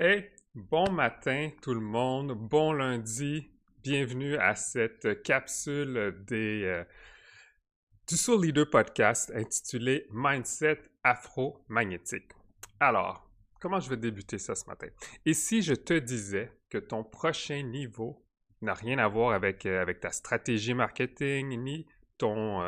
Hey, bon matin tout le monde, bon lundi, bienvenue à cette capsule du Soul Leader Podcast intitulée Mindset Afro-Magnétique. Alors, comment je vais débuter ça ce matin? Et si je te disais que ton prochain niveau n'a rien à voir avec ta stratégie marketing, ni ton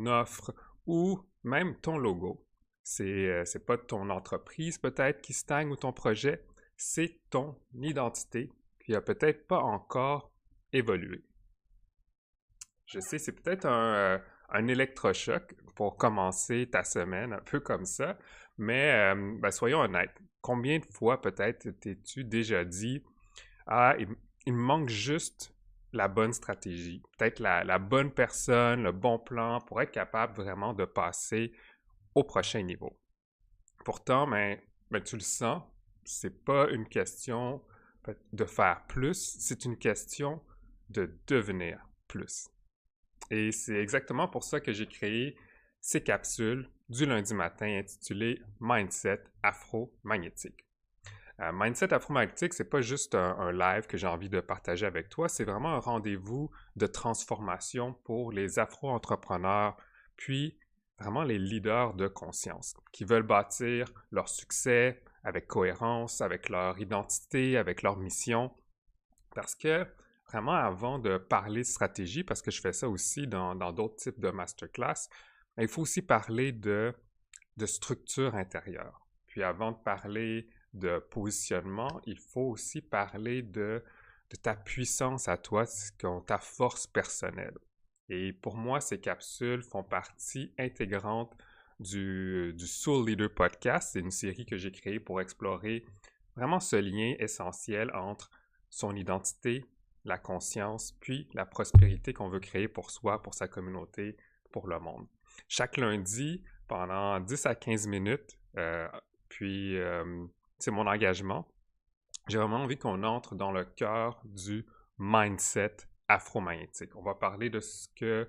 offre ou même ton logo? C'est pas ton entreprise peut-être qui stagne ou ton projet, c'est ton identité qui a peut-être pas encore évolué. Je sais, c'est peut-être un électrochoc pour commencer ta semaine, un peu comme ça, mais ben, soyons honnêtes. Combien de fois peut-être t'es-tu déjà dit, ah, il me manque juste la bonne stratégie, peut-être la bonne personne, le bon plan pour être capable vraiment de passer au prochain niveau. Pourtant, ben, tu le sens, c'est pas une question de faire plus, c'est une question de devenir plus. Et c'est exactement pour ça que j'ai créé ces capsules du lundi matin intitulées Mindset Afro-Magnétique. Mindset Afro-Magnétique, c'est pas juste un live que j'ai envie de partager avec toi, c'est vraiment un rendez-vous de transformation pour les afro-entrepreneurs, puis vraiment les leaders de conscience qui veulent bâtir leur succès avec cohérence, avec leur identité, avec leur mission. Parce que vraiment, avant de parler de stratégie, parce que je fais ça aussi dans d'autres types de masterclass, il faut aussi parler de structure intérieure. Puis avant de parler de positionnement, il faut aussi parler de ta puissance à toi, ta force personnelle. Et pour moi, ces capsules font partie intégrante du Soul Leader Podcast. C'est une série que j'ai créée pour explorer vraiment ce lien essentiel entre son identité, la conscience, puis la prospérité qu'on veut créer pour soi, pour sa communauté, pour le monde. Chaque lundi, pendant 10 à 15 minutes, puis c'est mon engagement. J'ai vraiment envie qu'on entre dans le cœur du mindset afro-magnétique. On va parler de ce que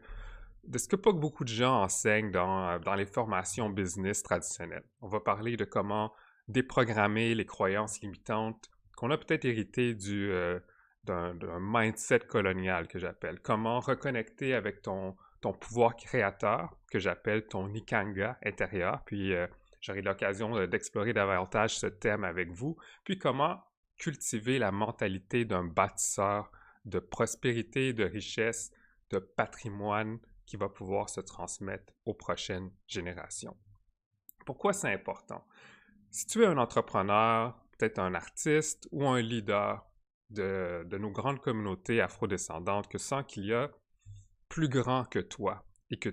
pas beaucoup de gens enseignent dans les formations business traditionnelles. On va parler de comment déprogrammer les croyances limitantes qu'on a peut-être héritées d'un mindset colonial que j'appelle. Comment reconnecter avec ton pouvoir créateur que j'appelle ton Ikanga intérieur. Puis j'aurai l'occasion d'explorer davantage ce thème avec vous. Puis comment cultiver la mentalité d'un bâtisseur de prospérité, de richesse, de patrimoine qui va pouvoir se transmettre aux prochaines générations. Pourquoi c'est important? Si tu es un entrepreneur, peut-être un artiste ou un leader de nos grandes communautés afrodescendantes, que sens qu'il y a plus grand que toi et que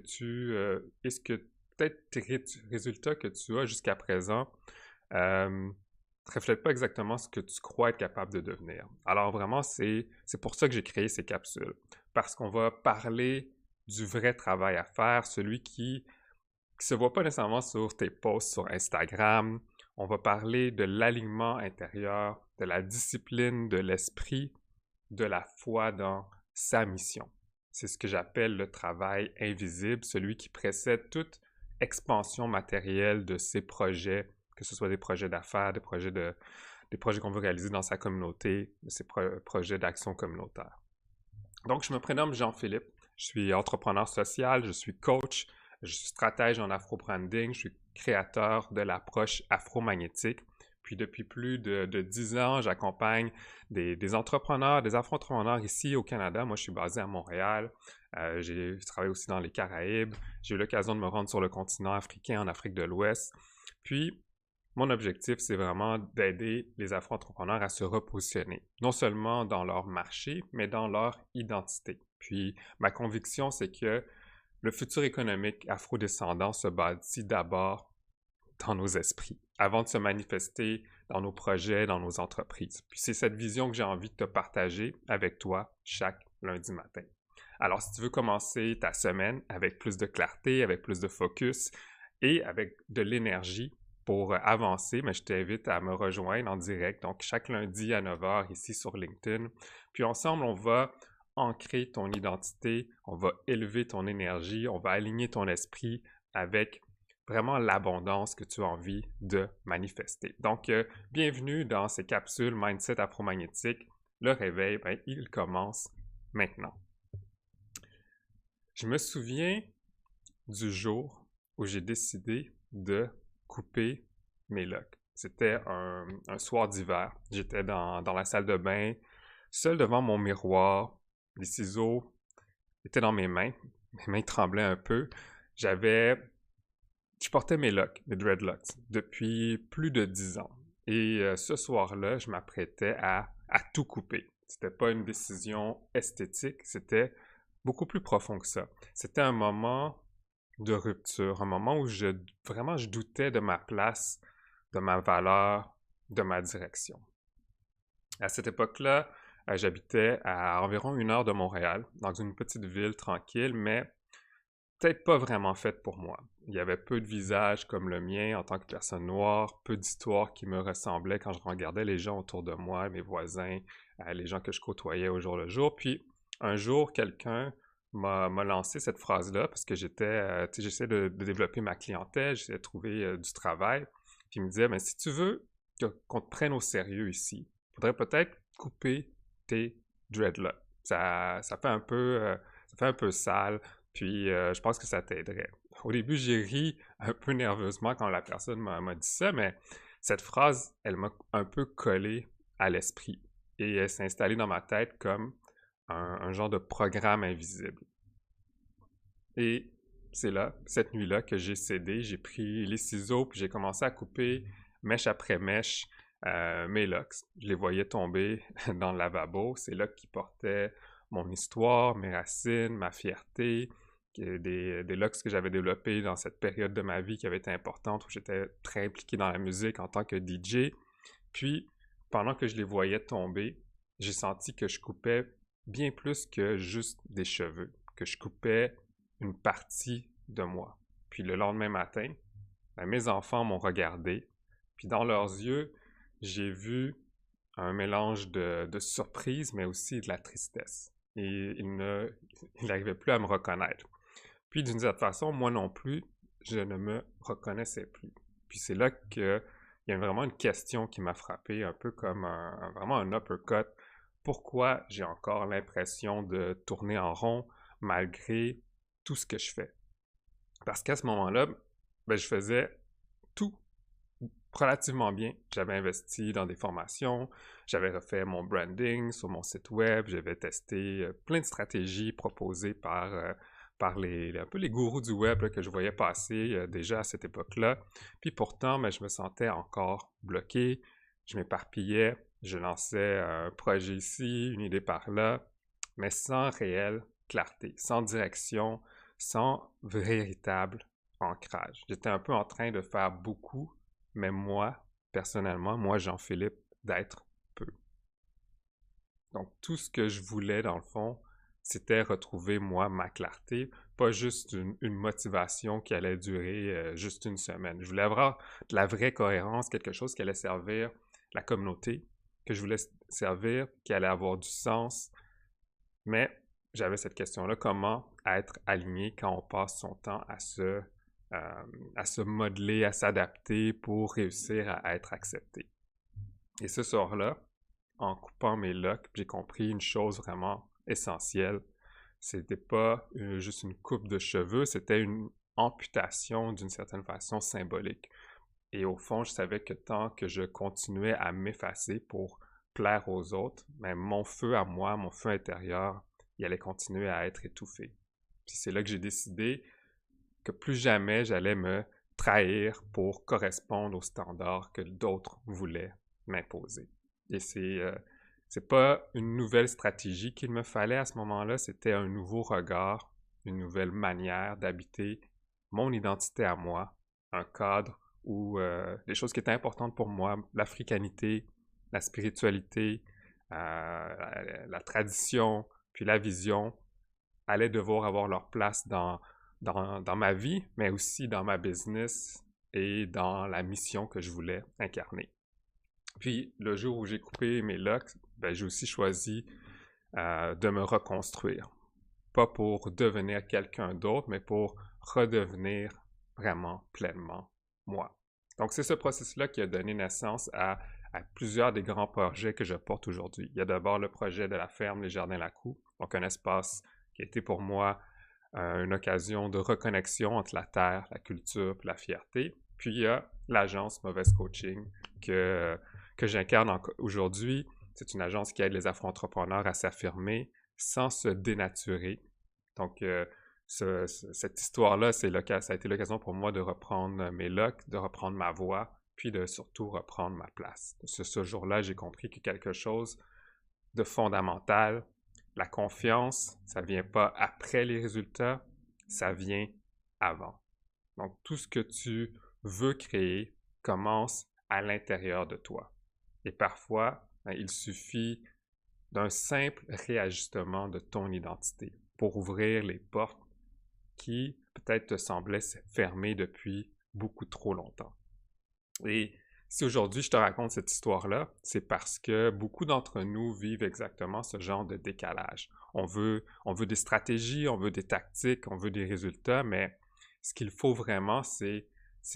est-ce que peut-être tes résultats que tu as jusqu'à présent ne reflètent pas exactement ce que tu crois être capable de devenir. Alors vraiment, c'est pour ça que j'ai créé ces capsules. Parce qu'on va parler du vrai travail à faire, celui qui se voit pas nécessairement sur tes posts sur Instagram. On va parler de l'alignement intérieur, de la discipline, de l'esprit, de la foi dans sa mission. C'est ce que j'appelle le travail invisible, celui qui précède toute expansion matérielle de ses projets, que ce soit des projets d'affaires, des projets qu'on veut réaliser dans sa communauté, de ses projets d'action communautaire. Donc, je me prénomme Jean-Philippe. Je suis entrepreneur social, je suis coach, je suis stratège en afro-branding, je suis créateur de l'approche afro-magnétique. Puis depuis plus de 10 ans, j'accompagne des entrepreneurs, des afro-entrepreneurs ici au Canada. Moi, je suis basé à Montréal. J'ai travaillé aussi dans les Caraïbes. J'ai eu l'occasion de me rendre sur le continent africain, en Afrique de l'Ouest. Puis, mon objectif, c'est vraiment d'aider les afro-entrepreneurs à se repositionner, non seulement dans leur marché, mais dans leur identité. Puis, ma conviction, c'est que le futur économique afrodescendant se bâtit d'abord dans nos esprits, avant de se manifester dans nos projets, dans nos entreprises. Puis c'est cette vision que j'ai envie de te partager avec toi chaque lundi matin. Alors, si tu veux commencer ta semaine avec plus de clarté, avec plus de focus et avec de l'énergie pour avancer, mais je t'invite à me rejoindre en direct, donc chaque lundi à 9 h ici sur LinkedIn. Puis ensemble, on va ancrer ton identité, on va élever ton énergie, on va aligner ton esprit avec vraiment l'abondance que tu as envie de manifester. Donc, bienvenue dans ces capsules Mindset Afromagnétique. Le réveil, il commence maintenant. Je me souviens du jour où j'ai décidé de couper mes locks. C'était un soir d'hiver. J'étais dans la salle de bain, seul devant mon miroir. Les ciseaux étaient dans mes mains. Mes mains tremblaient un peu. Je portais mes locks, mes dreadlocks, depuis plus de 10 ans. Et ce soir-là, je m'apprêtais à tout couper. C'était pas une décision esthétique, c'était beaucoup plus profond que ça. C'était un moment de rupture, un moment où je doutais de ma place, de ma valeur, de ma direction. À cette époque-là, j'habitais à environ 1 heure de Montréal, dans une petite ville tranquille, mais peut-être pas vraiment faite pour moi. Il y avait peu de visages comme le mien en tant que personne noire, peu d'histoires qui me ressemblaient quand je regardais les gens autour de moi, mes voisins, les gens que je côtoyais au jour le jour. Puis un jour, quelqu'un m'a lancé cette phrase-là parce que j'essayais de développer ma clientèle, j'essayais de trouver du travail. Puis il me disait, mais si tu veux qu'on te prenne au sérieux ici, il faudrait peut-être couper tes dreadlocks. Ça fait un peu sale. Puis, je pense que ça t'aiderait. Au début, j'ai ri un peu nerveusement quand la personne m'a dit ça, mais cette phrase, elle m'a un peu collé à l'esprit. Et elle s'est installée dans ma tête comme un genre de programme invisible. Et c'est là, cette nuit-là, que j'ai cédé. J'ai pris les ciseaux, puis j'ai commencé à couper mèche après mèche mes locks. Je les voyais tomber dans le lavabo. C'est là qui portait mon histoire, mes racines, ma fierté, des locks que j'avais développés dans cette période de ma vie qui avait été importante, où j'étais très impliqué dans la musique en tant que DJ. Puis, pendant que je les voyais tomber, j'ai senti que je coupais bien plus que juste des cheveux, que je coupais une partie de moi. Puis le lendemain matin, mes enfants m'ont regardé, puis dans leurs yeux, j'ai vu un mélange de surprise, mais aussi de la tristesse. Et ils n'arrivaient plus à me reconnaître. Puis d'une certaine façon, moi non plus, je ne me reconnaissais plus. Puis c'est là qu'il y a vraiment une question qui m'a frappé, un peu comme vraiment un uppercut. Pourquoi j'ai encore l'impression de tourner en rond malgré tout ce que je fais? Parce qu'à ce moment-là, je faisais tout relativement bien. J'avais investi dans des formations, j'avais refait mon branding sur mon site web, j'avais testé plein de stratégies proposées par un peu les gourous du web là, que je voyais passer déjà à cette époque-là. Puis pourtant, je me sentais encore bloqué, je m'éparpillais, je lançais un projet ici, une idée par là, mais sans réelle clarté, sans direction, sans véritable ancrage. J'étais un peu en train de faire beaucoup, mais moi, personnellement, moi, Jean-Philippe, d'être peu. Donc, tout ce que je voulais, dans le fond, c'était retrouver, moi, ma clarté, pas juste une motivation qui allait durer juste une semaine. Je voulais avoir de la vraie cohérence, quelque chose qui allait servir la communauté, que je voulais servir, qui allait avoir du sens. Mais j'avais cette question-là, comment être aligné quand on passe son temps à se modeler, à s'adapter pour réussir à être accepté. Et ce soir-là, en coupant mes locks, j'ai compris une chose vraiment essentielle. C'était pas juste une coupe de cheveux, c'était une amputation d'une certaine façon symbolique. Et au fond, je savais que tant que je continuais à m'effacer pour plaire aux autres, mon feu à moi, mon feu intérieur, il allait continuer à être étouffé. Puis c'est là que j'ai décidé que plus jamais j'allais me trahir pour correspondre aux standards que d'autres voulaient m'imposer. Et c'est pas une nouvelle stratégie qu'il me fallait à ce moment-là, c'était un nouveau regard, une nouvelle manière d'habiter mon identité à moi, un cadre où les choses qui étaient importantes pour moi, l'africanité, la spiritualité, la tradition, puis la vision, allaient devoir avoir leur place dans ma vie, mais aussi dans ma business et dans la mission que je voulais incarner. Puis, le jour où j'ai coupé mes locks, j'ai aussi choisi de me reconstruire. Pas pour devenir quelqu'un d'autre, mais pour redevenir vraiment pleinement moi. Donc, c'est ce processus-là qui a donné naissance à plusieurs des grands projets que je porte aujourd'hui. Il y a d'abord le projet de la ferme Les Jardins Lacroux, donc un espace qui a été pour moi une occasion de reconnexion entre la terre, la culture et la fierté. Puis il y a l'agence Mauvaise Coaching que j'incarne aujourd'hui. C'est une agence qui aide les afro-entrepreneurs à s'affirmer sans se dénaturer. Donc, cette histoire-là, ça a été l'occasion pour moi de reprendre mes locks, de reprendre ma voix, puis de surtout reprendre ma place. Ce jour-là, j'ai compris que quelque chose de fondamental, la confiance, ça vient pas après les résultats, ça vient avant. Donc, tout ce que tu veux créer commence à l'intérieur de toi. Et parfois, il suffit d'un simple réajustement de ton identité pour ouvrir les portes qui peut-être te semblaient fermées depuis beaucoup trop longtemps. Et si aujourd'hui je te raconte cette histoire-là, c'est parce que beaucoup d'entre nous vivent exactement ce genre de décalage. On veut des stratégies, on veut des tactiques, on veut des résultats, mais ce qu'il faut vraiment, c'est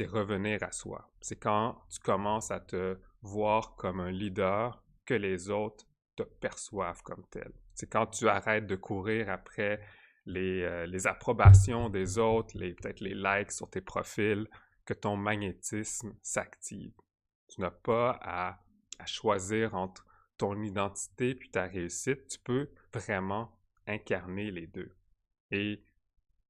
revenir à soi. C'est quand tu commences à te voir comme un leader que les autres te perçoivent comme tel. C'est quand tu arrêtes de courir après les approbations des autres, peut-être les likes sur tes profils, que ton magnétisme s'active. Tu n'as pas à choisir entre ton identité puis ta réussite. Tu peux vraiment incarner les deux. Et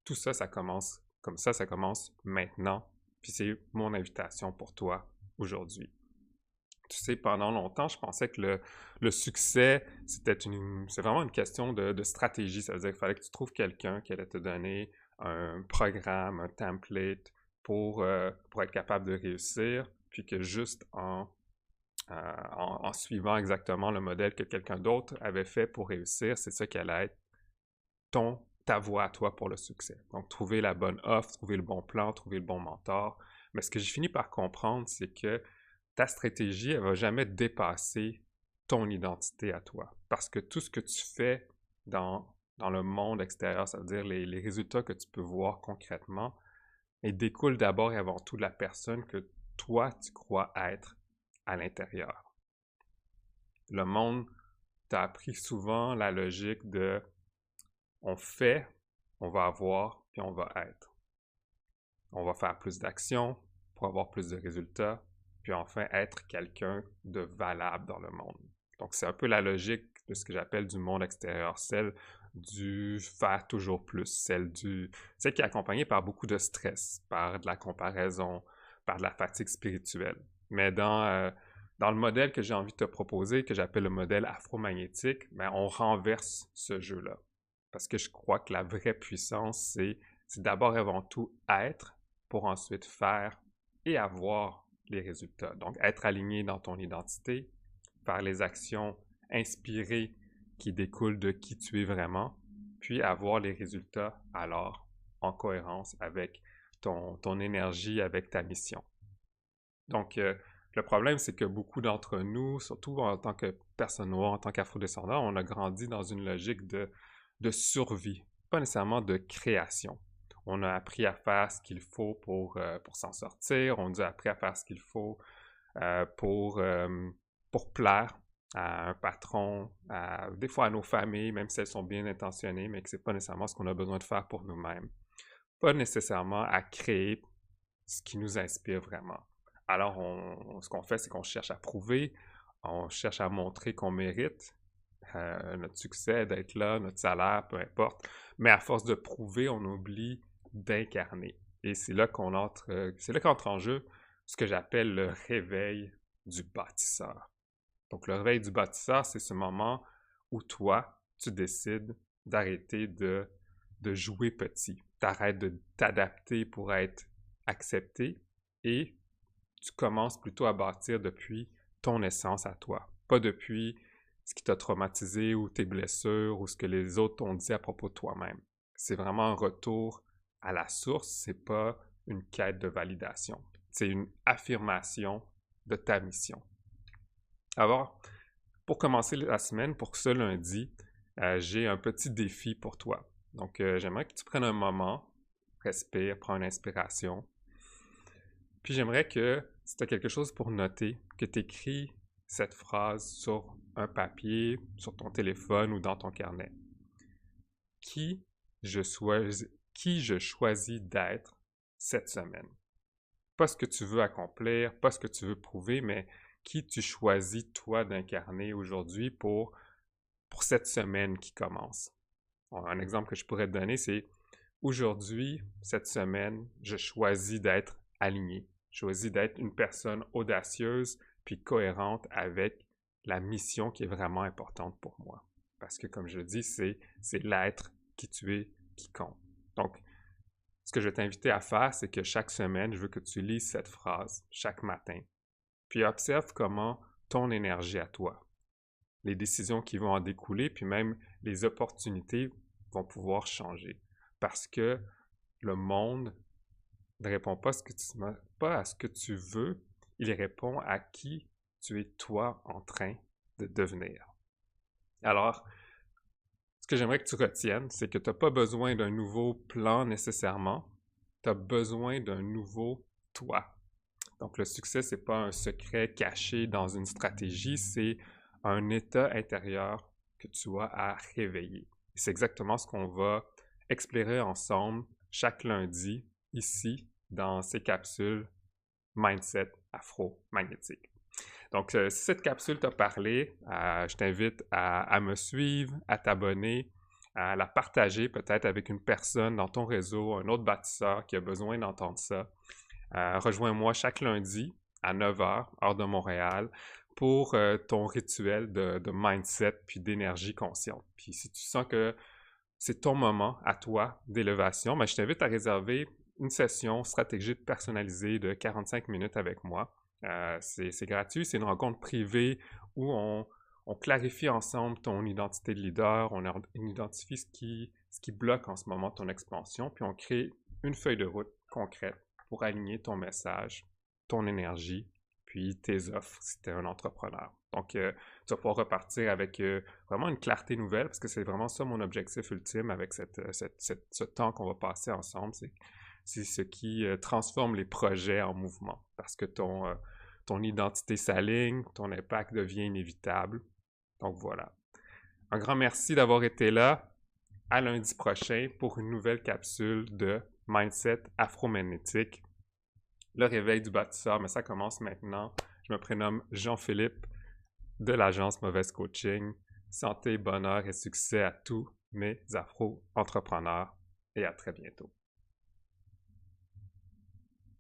tout ça, ça commence comme ça commence maintenant. Puis c'est mon invitation pour toi aujourd'hui. Tu sais, pendant longtemps, je pensais que le succès, c'est vraiment une question de stratégie. Ça veut dire qu'il fallait que tu trouves quelqu'un qui allait te donner un programme, un template pour être capable de réussir, puis que juste en suivant exactement le modèle que quelqu'un d'autre avait fait pour réussir, c'est ça qui allait être ta voie à toi pour le succès. Donc, trouver la bonne offre, trouver le bon plan, trouver le bon mentor. Mais ce que j'ai fini par comprendre, c'est que ta stratégie, elle ne va jamais dépasser ton identité à toi. Parce que tout ce que tu fais dans le monde extérieur, ça veut dire les résultats que tu peux voir concrètement, ils découlent d'abord et avant tout de la personne que toi, tu crois être à l'intérieur. Le monde t'a appris souvent la logique de on fait, on va avoir, puis on va être. On va faire plus d'actions pour avoir plus de résultats, puis enfin être quelqu'un de valable dans le monde. Donc, c'est un peu la logique de ce que j'appelle du monde extérieur, celle du faire toujours plus, celle qui est accompagnée par beaucoup de stress, par de la comparaison, par de la fatigue spirituelle. Mais dans le modèle que j'ai envie de te proposer, que j'appelle le modèle afromagnétique, on renverse ce jeu-là. Parce que je crois que la vraie puissance, c'est d'abord et avant tout être pour ensuite faire et avoir les résultats. Donc, être aligné dans ton identité, faire les actions inspirées qui découlent de qui tu es vraiment, puis avoir les résultats alors en cohérence avec ton énergie, avec ta mission. Donc, le problème, c'est que beaucoup d'entre nous, surtout en tant que personnes noires, en tant qu'afro-descendants, on a grandi dans une logique de survie, pas nécessairement de création. On a appris à faire ce qu'il faut pour s'en sortir, on a appris à faire ce qu'il faut pour plaire à un patron, des fois à nos familles, même si elles sont bien intentionnées, mais que ce n'est pas nécessairement ce qu'on a besoin de faire pour nous-mêmes. Pas nécessairement à créer ce qui nous inspire vraiment. Alors, ce qu'on fait, c'est qu'on cherche à prouver, on cherche à montrer qu'on mérite notre succès, d'être là, notre salaire, peu importe. Mais à force de prouver, on oublie d'incarner. Et c'est là qu'entre en jeu ce que j'appelle le réveil du bâtisseur. Donc, le réveil du bâtisseur, c'est ce moment où toi, tu décides d'arrêter de jouer petit. Tu arrêtes de t'adapter pour être accepté et tu commences plutôt à bâtir depuis ton essence à toi, pas depuis ce qui t'a traumatisé ou tes blessures ou ce que les autres t'ont dit à propos de toi-même. C'est vraiment un retour à la source, c'est pas une quête de validation. C'est une affirmation de ta mission. Alors, pour commencer la semaine, pour ce lundi, j'ai un petit défi pour toi. Donc, j'aimerais que tu prennes un moment, respire, prends une inspiration Puis j'aimerais que, si tu as quelque chose pour noter, que tu écris cette phrase sur un papier, sur ton téléphone ou dans ton carnet. Qui qui je choisis d'être cette semaine? Pas ce que tu veux accomplir, pas ce que tu veux prouver, mais qui tu choisis toi d'incarner aujourd'hui pour cette semaine qui commence. Bon, un exemple que je pourrais te donner, c'est aujourd'hui, cette semaine, je choisis d'être aligné. Je choisis d'être une personne audacieuse puis cohérente avec la mission qui est vraiment importante pour moi. Parce que, comme je le dis, c'est l'être qui tu es qui compte. Donc, ce que je vais t'inviter à faire, c'est que chaque semaine, je veux que tu lises cette phrase chaque matin. Puis observe comment ton énergie à toi, les décisions qui vont en découler, puis même les opportunités vont pouvoir changer. Parce que le monde ne répond pas à ce que tu veux, il répond à qui tu es toi en train de devenir. Alors, ce que j'aimerais que tu retiennes, c'est que tu n'as pas besoin d'un nouveau plan nécessairement, tu as besoin d'un nouveau toi. Donc, le succès, ce n'est pas un secret caché dans une stratégie, c'est un état intérieur que tu as à réveiller. C'est exactement ce qu'on va explorer ensemble chaque lundi ici dans ces capsules Mindset Afro-Magnétique. Donc, si cette capsule t'a parlé, je t'invite à me suivre, à t'abonner, à la partager peut-être avec une personne dans ton réseau, un autre bâtisseur qui a besoin d'entendre ça. Rejoins-moi chaque lundi à 9h, heure de Montréal, pour ton rituel de mindset puis d'énergie consciente. Puis si tu sens que c'est ton moment à toi d'élévation, je t'invite à réserver une session stratégique personnalisée de 45 minutes avec moi. C'est gratuit, c'est une rencontre privée où on clarifie ensemble ton identité de leader, on identifie ce qui bloque en ce moment ton expansion, puis on crée une feuille de route concrète pour aligner ton message, ton énergie, puis tes offres si tu es un entrepreneur. Donc, tu vas pouvoir repartir avec vraiment une clarté nouvelle, parce que c'est vraiment ça mon objectif ultime avec ce temps qu'on va passer ensemble, c'est ce qui transforme les projets en mouvement, parce que ton identité s'aligne, ton impact devient inévitable. Donc voilà. Un grand merci d'avoir été là. À lundi prochain pour une nouvelle capsule de Mindset Afro-Magnétique. Le réveil du bâtisseur, mais ça commence maintenant. Je me prénomme Jean-Philippe de l'agence Mauvaise Coaching. Santé, bonheur et succès à tous mes afro-entrepreneurs et à très bientôt.